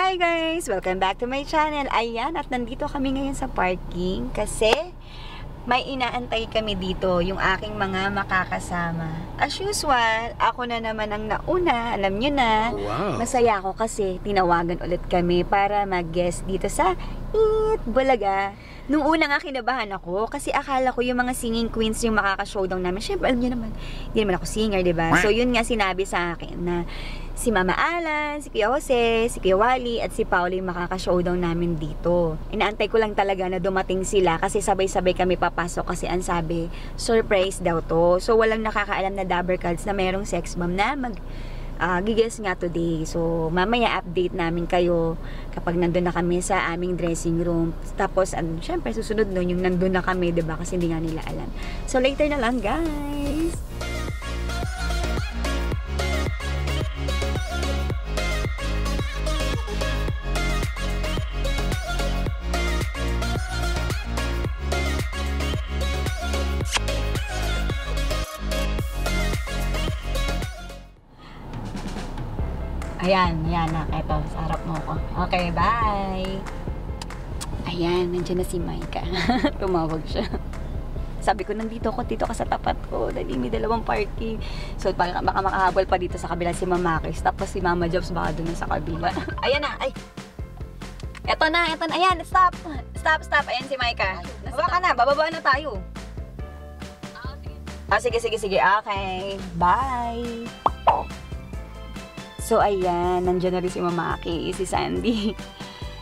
Hi guys! Welcome back to my channel. Ayan, at nandito kami ngayon sa parking kasi may inaantay kami dito, yung aking mga makakasama. As usual, ako na naman ang nauna, alam nyo na. Wow. Masaya ako kasi tinawagan ulit kami para mag-guest dito sa Eat Bulaga. Nung una nga kinabahan ako kasi akala ko yung mga singing queens yung makaka-showdown namin. Siyempre, alam nyo naman, hindi naman ako singer, diba? So yun nga sinabi sa akin na si Mama Alan, si Kuya Jose, si Kuya Wally, at si Paolo yung makaka-showdown namin dito. Inaantay ko lang talaga na dumating sila kasi sabay-sabay kami papasok kasi ang sabi, surprise daw to. So walang nakakaalam na Dabber Cards na mayroong sex bomb na mag-guess nga today. So mamaya update namin kayo kapag nandun na kami sa aming dressing room. Tapos syempre susunod nun yung nandun na kami, diba? Kasi hindi nga nila alam. So later na lang guys! Ayan, na. Eto, sa harap mo ko. Okay, bye! Ayan, nandiyan na si Micah. Tumawag siya. Sabi ko, nandito ako, dito ka sa tapat ko. Dali, may dalawang parking. So, baka makahabol pa dito sa kabila si Mama Chris. Tapos si Mama Jobs baka doon sa kabila. Ayan na, ay! Eto na. Ayan, stop! Stop. Ayan si Micah. Baba ka na, bababa na tayo. Sige. Okay, bye! So, ayan, nandiyan na rin si Mama Aki, si Sandy.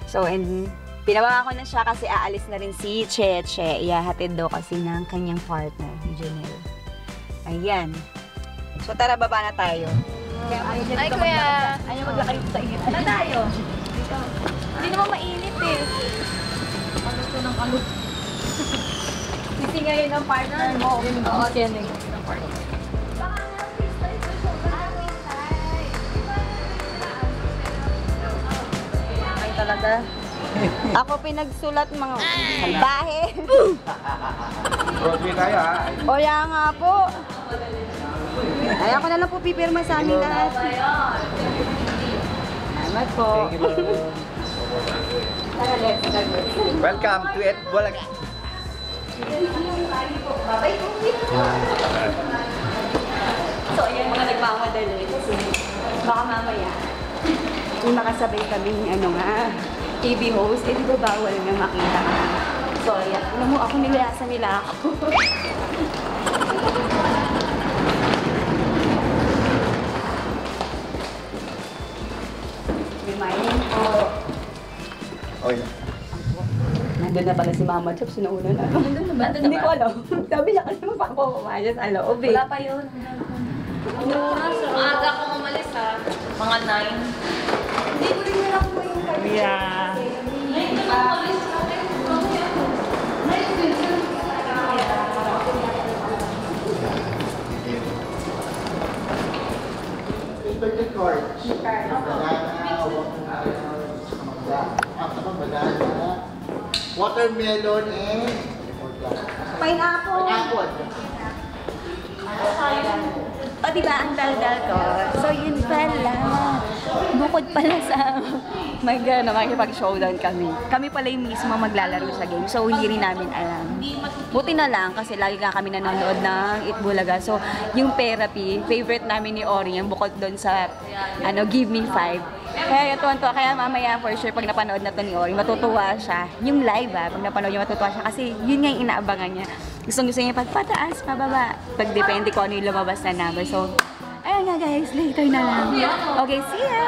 So, and pinabawa ko na siya kasi aalis na rin si Cheche. Iyahatid daw kasi ng kanyang partner, ni Janelle. Ayan. So, tara, baba na tayo. Ay, kuya! Ayaw maglakay sa init. Ano tayo? Hindi naman mainit eh. Kaluto ng kaluto. Sisi ngayon ang partner mo. Oo, tiyanig. Talaga. Ako pinagsulat mga bahe. Broadway tayo ha. O yan nga po. Ay, ako na lang po pipirma sa amin lahat. Salamat po. Welcome to Eat Bulaga. So, ayan mga nagmamadali kasi baka mamaya yung makasabay kaming TV host, di ba bawal nga makita kami. So, ayan. Alam mo, ako nilayasan nila ako. Good morning po. Okay. Nandun na pala si Mama Chop, sinauna na. Nandun na ba? Hindi ko alam. Sabi niya kasi magpapapamayas sa loob eh. Wala pa yun. Maaga akong umalis ha. Mga 9. Hindi ko rin nila po yung kami. Yeah. Watermelon and Pineapple. O diba ang daldal ko? So yun pala. Bukod pala sa makikipag-showdown kami. Kami pala yung mismo maglalaro sa game. So hindi rin namin alam. Buti na lang kasi lagi ka kami nanonood ng Eat Bulaga. So yung therapy, favorite namin ni Ori, yung bukod doon sa Give Me 5. Kaya tuwan-tuwa. Kaya mamaya for sure pag napanood na to ni Ori, matutuwa siya. Yung live pag napanood niya matutuwa siya kasi yun nga yung inaabangan niya. Gusto niya pataas, pababa. Pag depende ko ano yung lumabas na number. So, ayun nga guys, later na lang. Okay, see ya!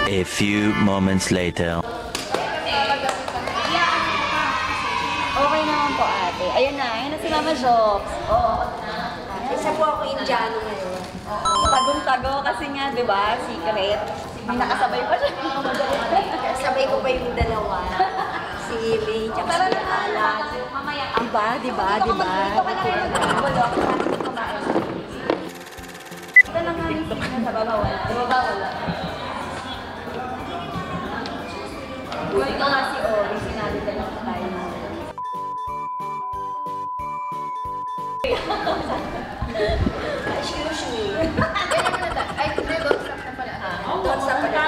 A few moments later. Okay naman po ate. Ayun na si Mama Jobs. Oo. Isa po ako Indiano ngayon. Tagong-tago kasi nga, di ba? Secret. May nakasabay pa siya. Sabay ko pa yung dalawa. Si May, tsaka si Alan. Diba? Ito lang nga yung sa baba wala. Sa baba wala. Buti ko nga si Ori, sinabi ka lang tayo. Excuse me. Ay, hindi, don't stop na pala. Don't stop pala.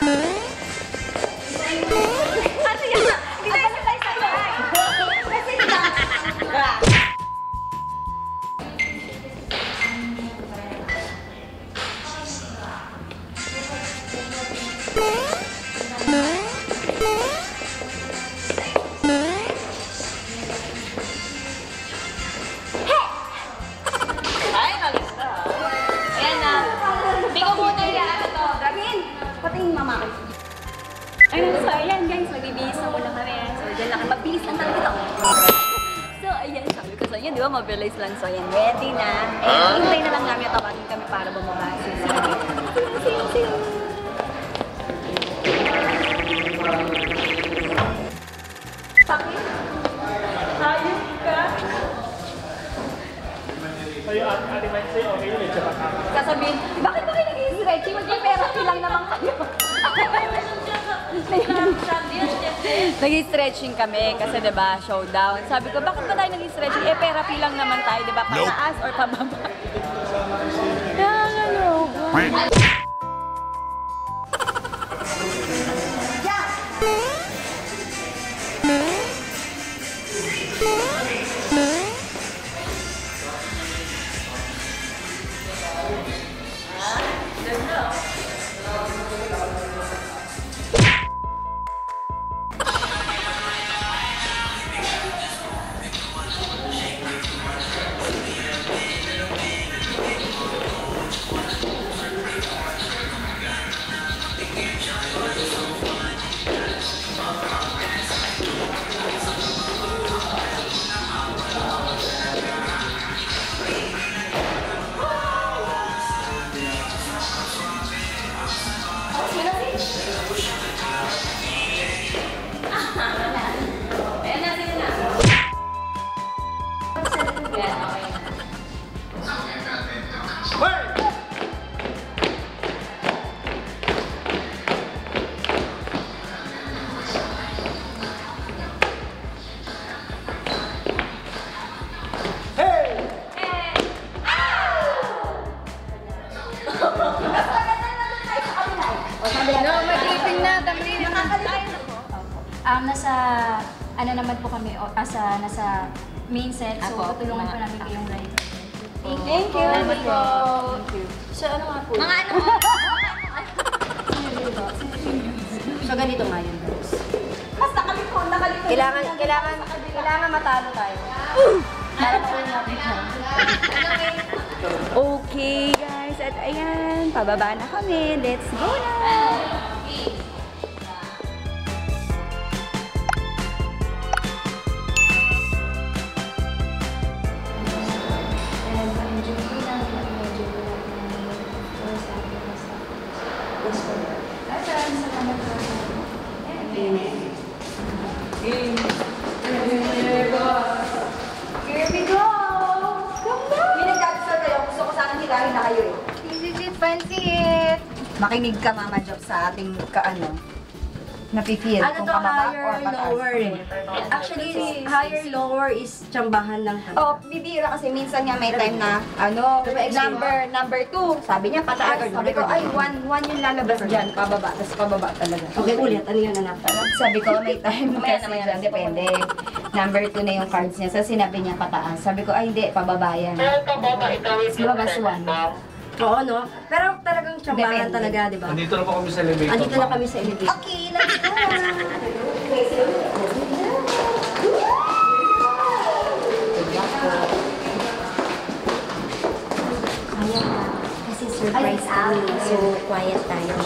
Ano yan? Hindi tayo sabay-sabay. Kasi na. Ay, malis na. Ayan na. Hindi ko muna ano to. Gagin! Pati yung mama ko. Ayun, so ayan guys, magbibihis na muna kami. So dyan lang, magbihis lang talaga ito. So ayan, sabi ko sa inyo, di ba mabilis lang. So ayan, ready na. Eh, hintay na lang namin tawagin kami para bumaba. See you. Sakit? Hayop ka? Sasabihin, bakit ba kayo nag-i-stretching? Mag-therapy lang naman kayo. Nag-i-stretching kami kasi diba, showdown. Sabi ko, bakit ba tayo nag-i-stretching? Eh, therapy lang naman tayo, diba? Pataas or pababa. Nakakaloka. Nasa, ano naman po kami, nasa main set, so tutulungan po namin kayong live. Thank you. Salamat po. So, ano nga po? Mga ano? So, ganito nga yun, guys. Mas nakalikon. Kailangan matalo tayo. Para makuha natin siya. Okay, guys. At ayan, pababa na kami. Let's go na! Here we go! May nagdadasal kayo. Gusto ko sanang hilahin na kayo eh. This is Pancit! Makinig ka, Mama Job, sa ating napipil Ano kung to, pababa or higher, pataas. lower eh. Actually, higher, lower is tsambahan lang. Oh, bibira kasi minsan nga may time na, number 2. Sabi niya, pataas. Sabi ko, ay, 1 yung lalabas dyan, pababa. Tapos pababa talaga. Okay, ulit. Ano yun, anak? Sabi ko, may time kasi dyan, depende. Number 2 na yung cards niya. So, sinabi niya pataas. Sabi ko, ay, hindi, pababa yan. Lumabas 1. Oo, no? Pero talagang tsambahan Depende. talaga, di ba? Nandito na po kami sa elevator. Andito na kami sa elevator. Okay, let's go! Kaya na. Kasi surprise kami. So, quiet tayo.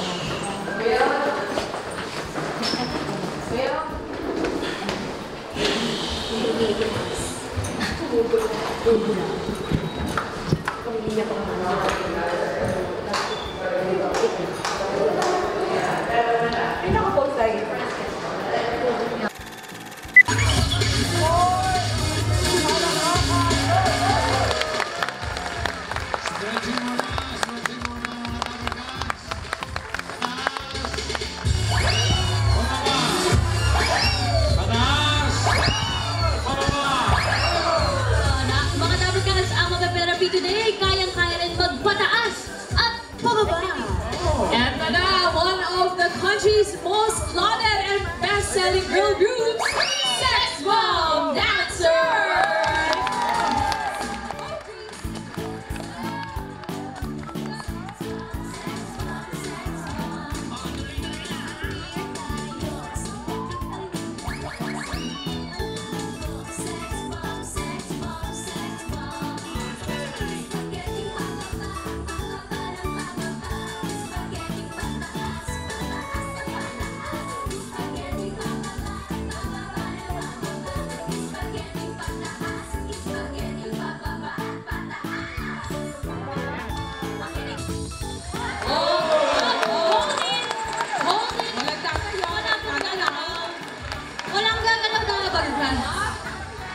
best-selling girl group, Sex Bomb Dancer!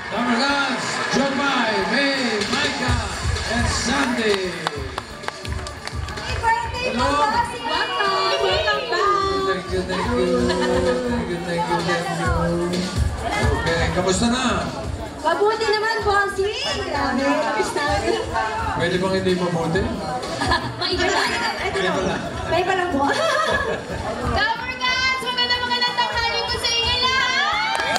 Congrats, Jomai, May, Micah, and Sandy. Hello. Thank you. Okay, kamusta na? Mabuti naman, bossing! Grabe, Pwede bang hindi mabuti? may pala po. Cover Guns! Magandang tanghali ko sa inyo lahat!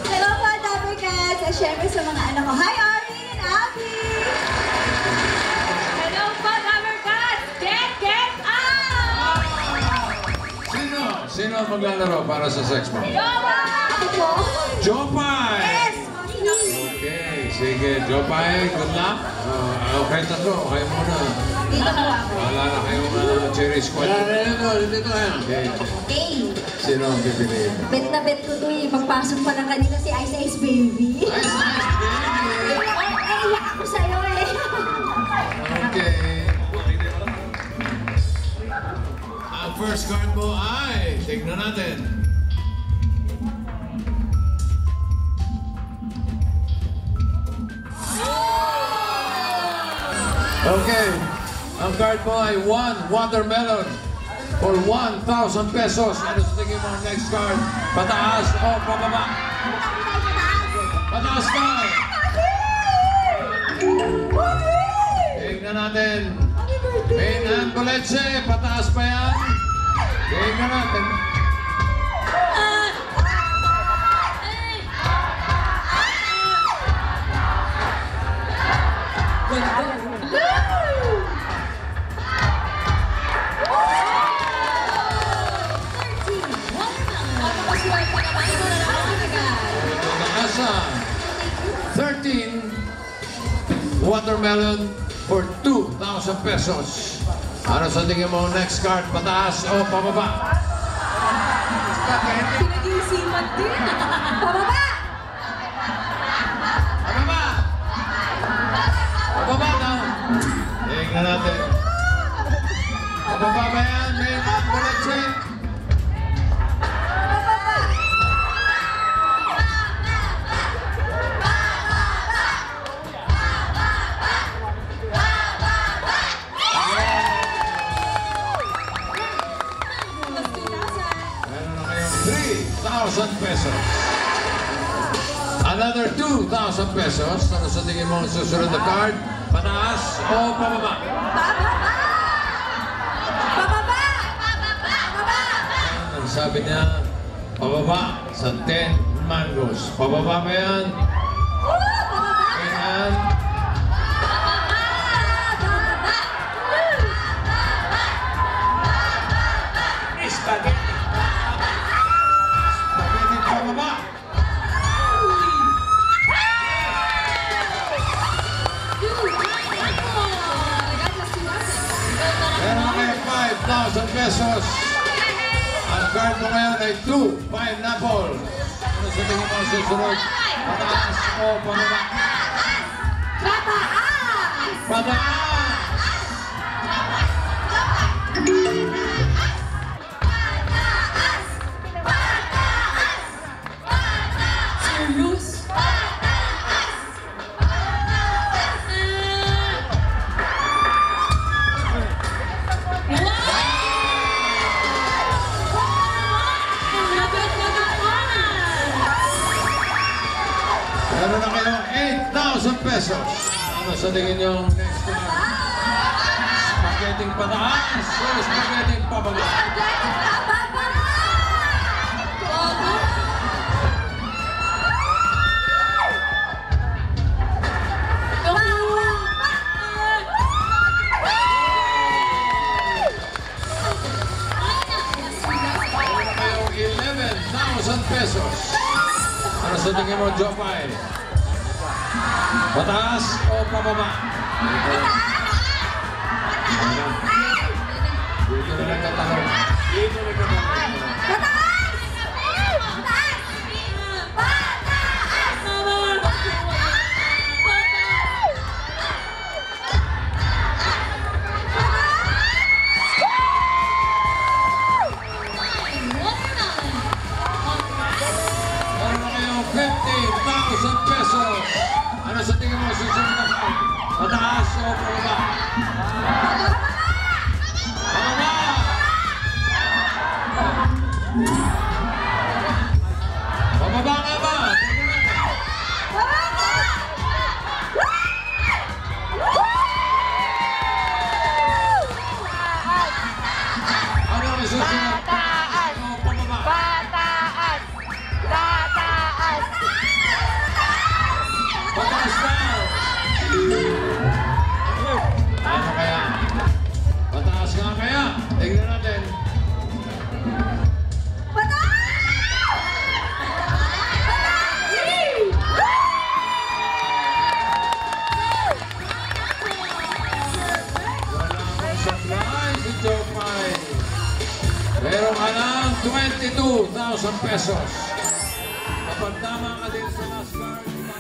Hello po, Cover Guns! At syempre sa mga anak ko, hi, Orin and Abby! Hello po, Cover Guns! Get out! Sino ang maglalaro para sa Sex Bomb? Ako po? Jopay! Yes! Okay, sige. Jopay, good luck. Okay, tatlo. Okay muna. Dito po ako. Wala na kayong cherry squad. Dito kayo. Okay. Okay. Sino ang pipiliin? Bet na bet ko to eh. Pagpasok pa ng kanina si Ice Ice Baby. Nice, baby! Iyak ako sa'yo eh. Okay. Ang first card mo ay, tignan natin. Okay. Ang card mo ay 1 watermelon for 1,000 pesos. Ano sa tingin mo ang next card? Pataas o pababa? Pataas na! Tignan natin. Main and Boleche, pataas pa yan. Tignan natin. Nasa 13 watermelon for 2,000 pesos. Ano sa tingin mo next card? Pataas o pababa? Pinag-iisipan din! Pababa! Pababa! Pababa na! Tingnan natin. Pababa ba yan? May Boleche? Meron na kayong 3,000 pesos. Another 2,000 pesos. Ano sa tingin mo ang susunod na card? Pataas o pababa? Pababa! Ang sabi niya, pababa sa 10 mangoes. Pababa ba yan? Ayan. Spaghetti. Spaghetti pababa. Meron na kayo 5,000 pesos. Ang card mo ngayon ay 2 pineapple. Ano sa tingin mo ang susunod? Pataas o pababa? Pataas! Serious? Meron na kayong 8,000 pesos. Ano sa tingin nyo next card? Spaghetti pataas o spaghetti pababa? sa tingin mo, Jopay? Pataas o pababa? Dito na lang katanong. Dito na katanong. Meron na kayong 50,000 pesos. Ano sa tingin mo susunod na pa? Pataas o pababa? Pababa! Pababa nga ba? Ano ang susunod? Pataas o pababa? Pataas! Tataas! Pataas daw! Ano kaya? Pataas nga kaya? Tingnan natin. Wala akong surprise si Jopay. Meron ka ng 22,000 pesos. Kapag tama ka din sa last card, ito na.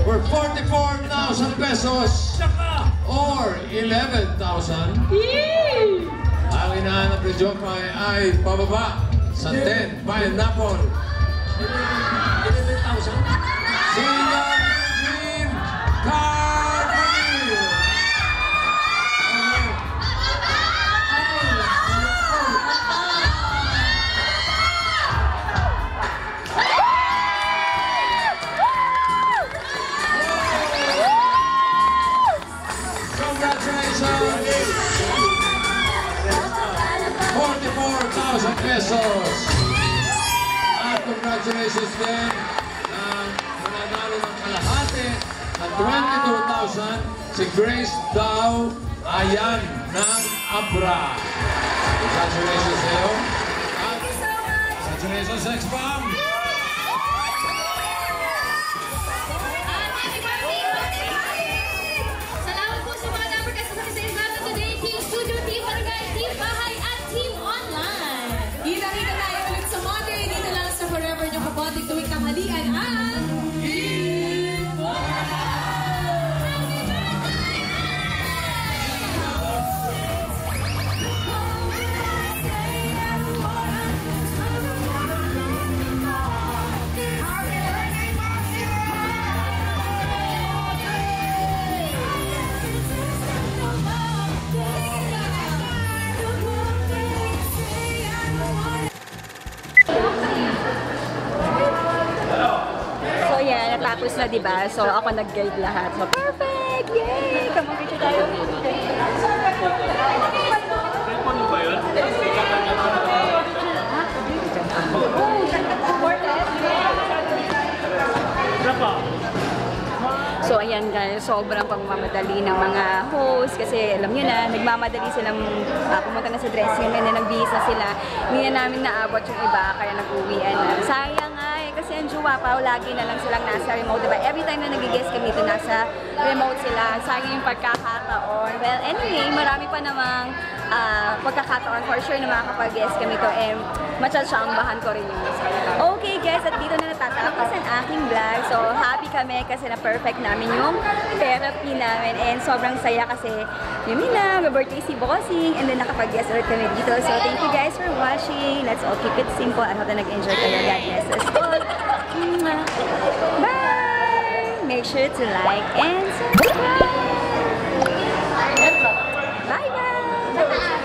For 44,000 pesos or 11,000, ang hinahanap ni Jopay ay pababa sa 10 pineapple. 11,000? Silang Jean Carpenter! Congratulations! 44,000 pesos! At congratulations din ang mananalo ng kalahati ng 22,000 si Grace Dao Ayan ng Abra. Congratulations sa iyo. At congratulations, X-Bomb! Salamat po sa mga number kasi sa isa today, Team Studio, Team Barangay, Team Bahay, at Team Online. Kita-kita tayo ulit sa Mother, dito lang sa Forever niyong kabotik tuwing tanghalian at So yan, natapos na diba? So ako nag-guide lahat. So perfect! Yay! Come on, picture tayo. So ayan guys, sobrang pagmamadali ng mga host kasi alam nyo na, nagmamadali silang pumunta na sa dressing room and nagbihis na sila. Hindi na namin naabot yung iba kaya nag-uwian na. Sayang nga eh, kasi ang Juwa pa, lagi na lang silang nasa remote, diba? Every time na nag-guest kami dito, nasa remote sila. Sayang yung pagkakataon. Well, anyway, marami pa namang pagkakataon for sure na makakapag-guest kami to and matsatsambahan ko rin yun. Okay guys, at dito na natatapos ang aking vlog. So happy kami kasi na-perfect namin yung therapy namin and sobrang saya kasi yun na, birthday si Bossing and then nakapag-guest ulit kami dito. So thank you guys for watching. Let's all keep it simple. I hope na nag-enjoy kayo. God bless us all. Bye! Make sure to like and subscribe. Bye-bye!